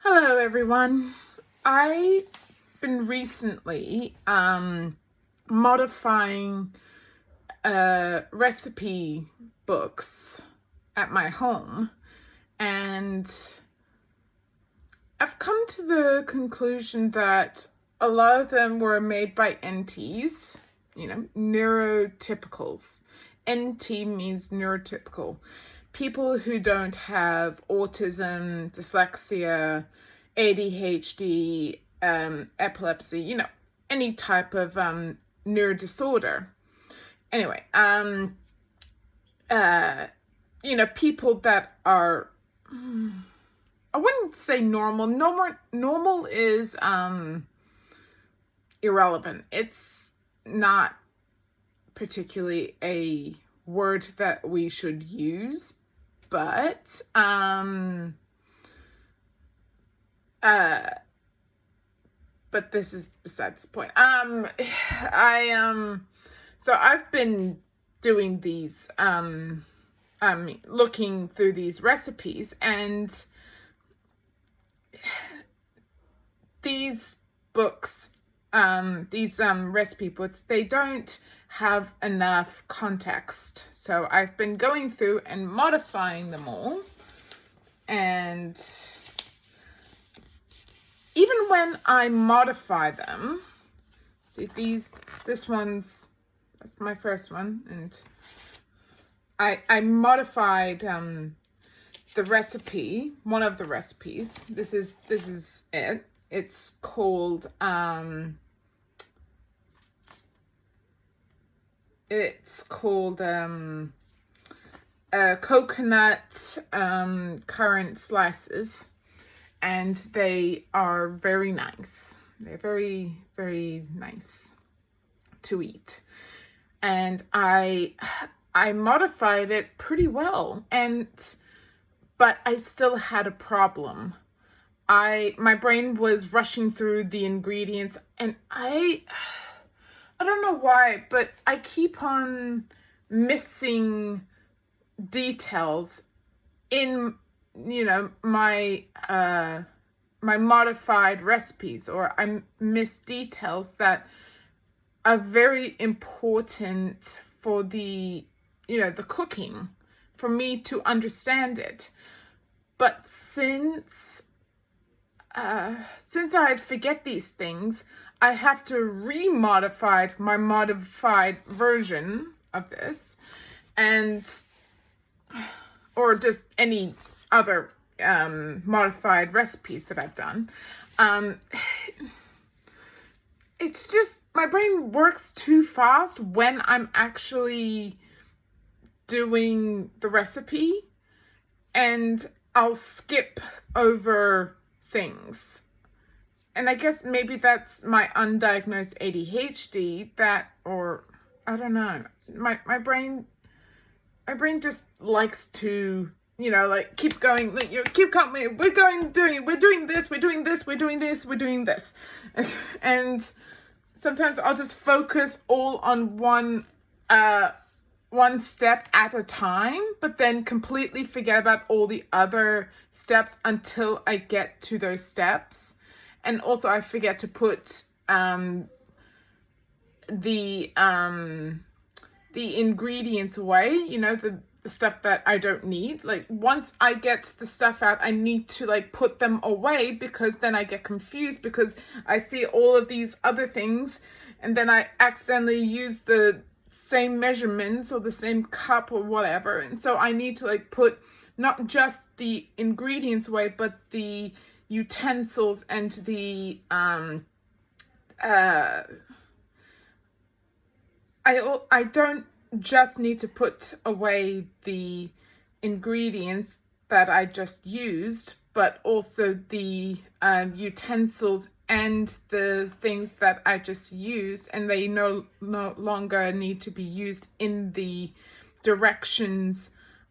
Hello everyone. I've been recently modifying recipe books at my home, and I've come to the conclusion that a lot of them were made by NTs, neurotypicals. NT means neurotypical. People who don't have autism, dyslexia, ADHD, epilepsy, any type of neurodisorder. Anyway, people that are, I wouldn't say normal. Normal is irrelevant. It's not particularly a word that we should use, but this is beside this point. So I've been doing these looking through these recipes, and these books, these recipe books, they don't have enough context. So I've been going through and modifying them all, and even when I modify them, see this one's, that's my first one, and I modified the recipe, one of the recipes. This is it. It's called coconut currant slices, and they are very nice. They're very, very nice to eat. And I modified it pretty well, but I still had a problem. My brain was rushing through the ingredients, and I don't know why, but I keep on missing details in my my modified recipes, or I miss details that are very important for the cooking, for me to understand it. But since I forget these things, I have to re-modify my modified version of this, or just any other modified recipes that I've done. It's just, my brain works too fast when I'm actually doing the recipe, and I'll skip over things. And I guess maybe that's my undiagnosed ADHD, or I don't know. My brain just likes to, keep going, keep coming. We're doing this. And sometimes I'll just focus all on one step at a time, but then completely forget about all the other steps until I get to those steps. And also I forget to put the ingredients away, the stuff that I don't need. Like, once I get the stuff out, I need to put them away, because then I get confused, because I see all of these other things, and then I accidentally use the same measurements or the same cup or whatever. And so I need to put not just the ingredients away, but the utensils and the I don't just need to put away the ingredients that I just used, but also the utensils and the things that I just used, and they no longer need to be used in the directions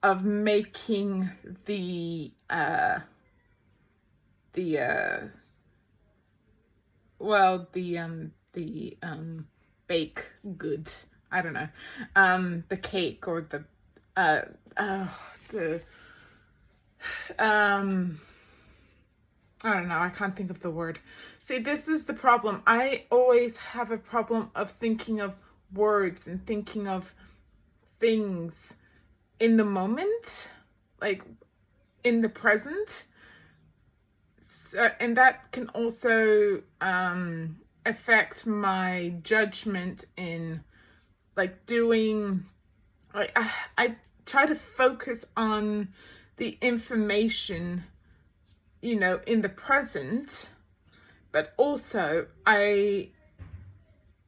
of making the bake goods. I don't know, the cake, or the I don't know, I can't think of the word. See, this is the problem. I always have a problem of thinking of words and thinking of things in the moment, like in the present. So, and that can also affect my judgment in like doing, like I try to focus on the information, in the present, but also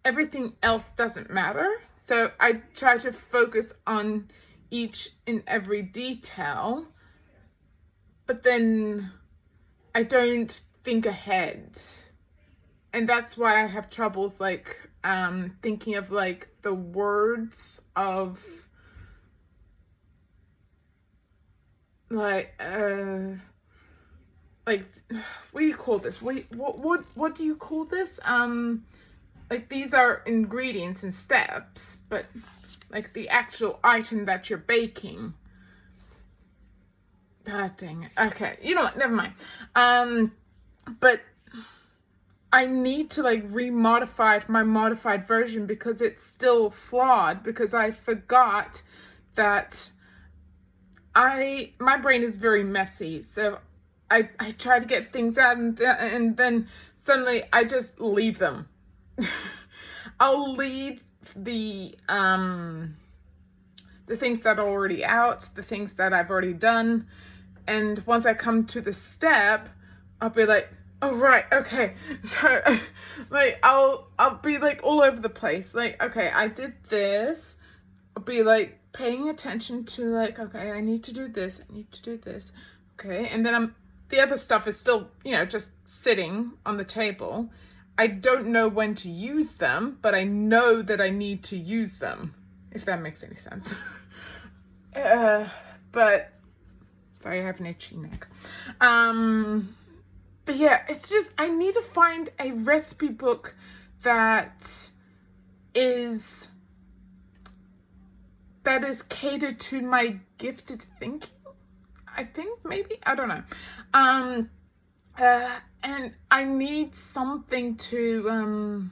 everything else doesn't matter. So I try to focus on each and every detail, but then I don't think ahead. And that's why I have troubles like thinking of like the words of like what do you call this? What do you call this? Like these are ingredients and steps, but like the actual item that you're baking. God dang it. Okay, you know what? Never mind. But I need to like remodify my modified version because it's still flawed, because I forgot that my brain is very messy. So I try to get things out and then suddenly I just leave them. I'll leave the things that are already out, the things that I've already done, and once I come to the step, I'll be like, oh right, okay. So like I'll be like all over the place. Like, okay, I did this. I'll be like paying attention to like, okay, I need to do this, I need to do this. Okay, and then the other stuff is still, just sitting on the table. I don't know when to use them, but I know that I need to use them, if that makes any sense. But sorry, I have an itchy neck. But yeah, it's just, I need to find a recipe book that is catered to my gifted thinking. I think maybe, I don't know. And I need something to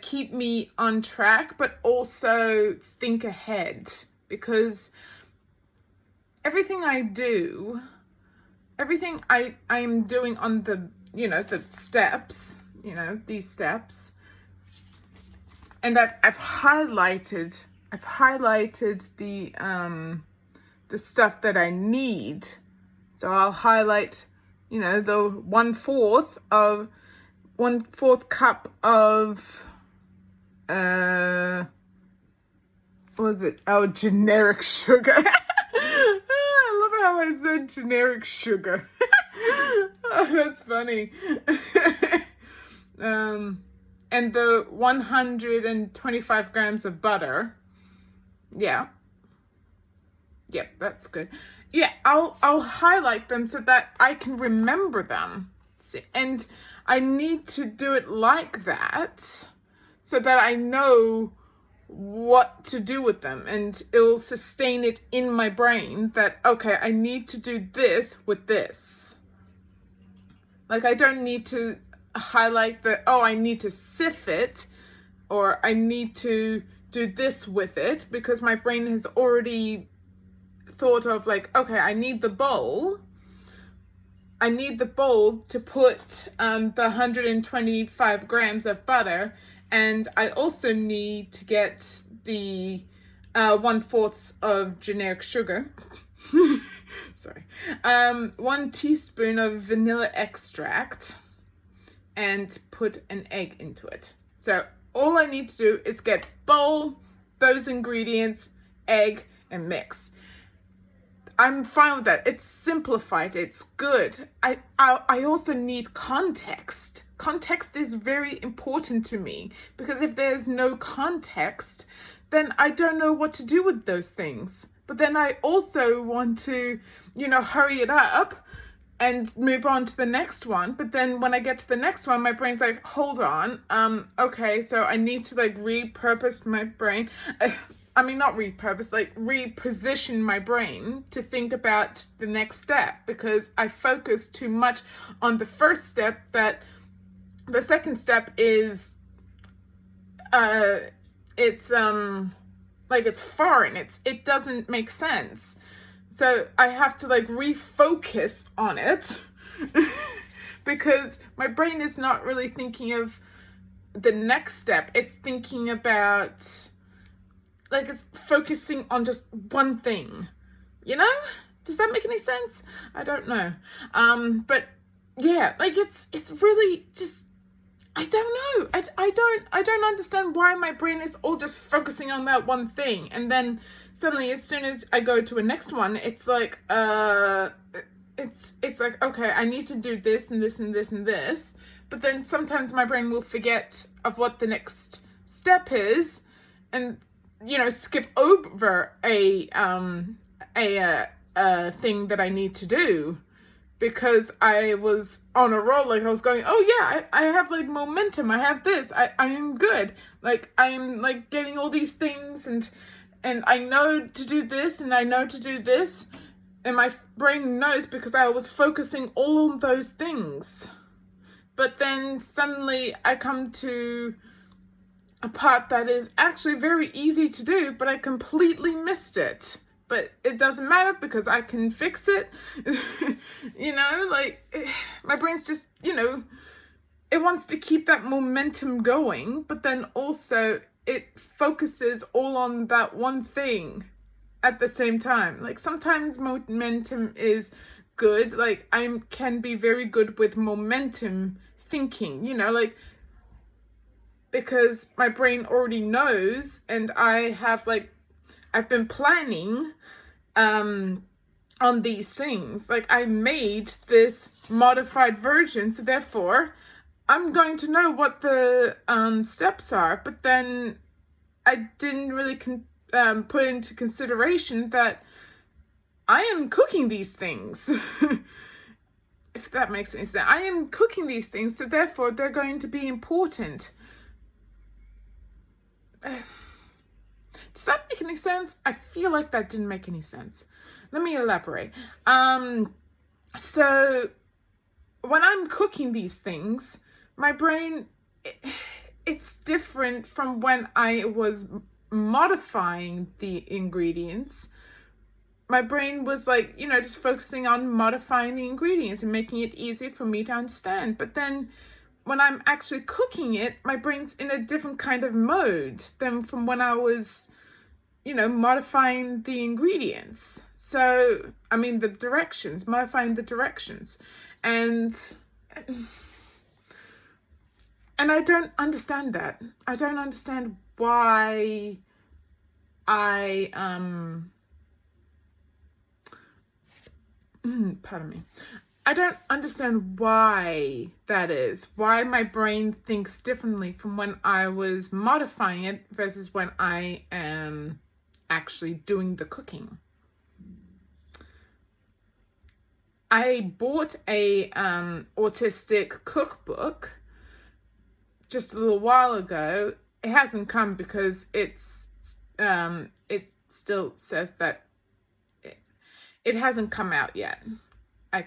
keep me on track, but also think ahead, because everything I am doing on the, the steps, these steps, and that I've highlighted the stuff that I need. So I'll highlight, the 1/4 cup of what was it? Oh, generic sugar. I love how I said generic sugar. Oh, that's funny. And the 125 grams of butter. Yeah. Yep, that's good. Yeah, I'll highlight them so that I can remember them. And I need to do it like that so that I know what to do with them, and it'll sustain it in my brain that, okay, I need to do this with this. Like, I don't need to highlight I need to sieve it, or I need to do this with it, because my brain has already thought of like, okay, I need the bowl to put the 125 grams of butter, and I also need to get the 1/4 of generic sugar. Sorry. 1 teaspoon of vanilla extract, and put an egg into it. So all I need to do is get bowl, those ingredients, egg, and mix. I'm fine with that. It's simplified. It's good. I also need context. Context is very important to me, because if there's no context, then I don't know what to do with those things. But then I also want to, hurry it up and move on to the next one. But then when I get to the next one, my brain's like, hold on. Okay, so I need to like repurpose my brain. I mean, not repurpose, like reposition my brain to think about the next step, because I focus too much on the first step that the second step is, it's like it's foreign. It doesn't make sense. So I have to like refocus on it because my brain is not really thinking of the next step. It's thinking about, like, it's focusing on just one thing, you know? Does that make any sense? I don't know. But yeah, like it's really just, I don't know. I don't understand why my brain is all just focusing on that one thing. And then suddenly, as soon as I go to a next one, it's like, it's like, okay, I need to do this and this and this and this. But then sometimes my brain will forget of what the next step is, and, you know, skip over a thing that I need to do, because I was on a roll. Like I was going, oh yeah, I have like momentum. I have this. I am good. Like I'm like getting all these things, and I know to do this, and I know to do this, and my brain knows because I was focusing all on those things. But then suddenly I come to a part that is actually very easy to do, but I completely missed it. But it doesn't matter because I can fix it. You know, like my brain's just, you know, it wants to keep that momentum going, but then also it focuses all on that one thing at the same time. Like sometimes momentum is good. Like I can be very good with momentum thinking, you know, like because my brain already knows, and I've been planning on these things. Like I made this modified version, so therefore I'm going to know what the steps are. But then I didn't really put into consideration that I am cooking these things. If that makes any sense. I am cooking these things, so therefore they're going to be important. Does that make any sense? I feel like that didn't make any sense. Let me elaborate. So when I'm cooking these things, my brain, it's different from when I was modifying the ingredients. My brain was like, you know, just focusing on modifying the ingredients and making it easier for me to understand. But then when I'm actually cooking it, my brain's in a different kind of mode than from when I was, you know, modifying the ingredients. So, I mean, modifying the directions. And I don't understand that. I don't understand why pardon me. I don't understand why that is. Why my brain thinks differently from when I was modifying it versus when I am actually doing the cooking. I bought a autistic cookbook just a little while ago. It hasn't come because it still says that it hasn't come out yet.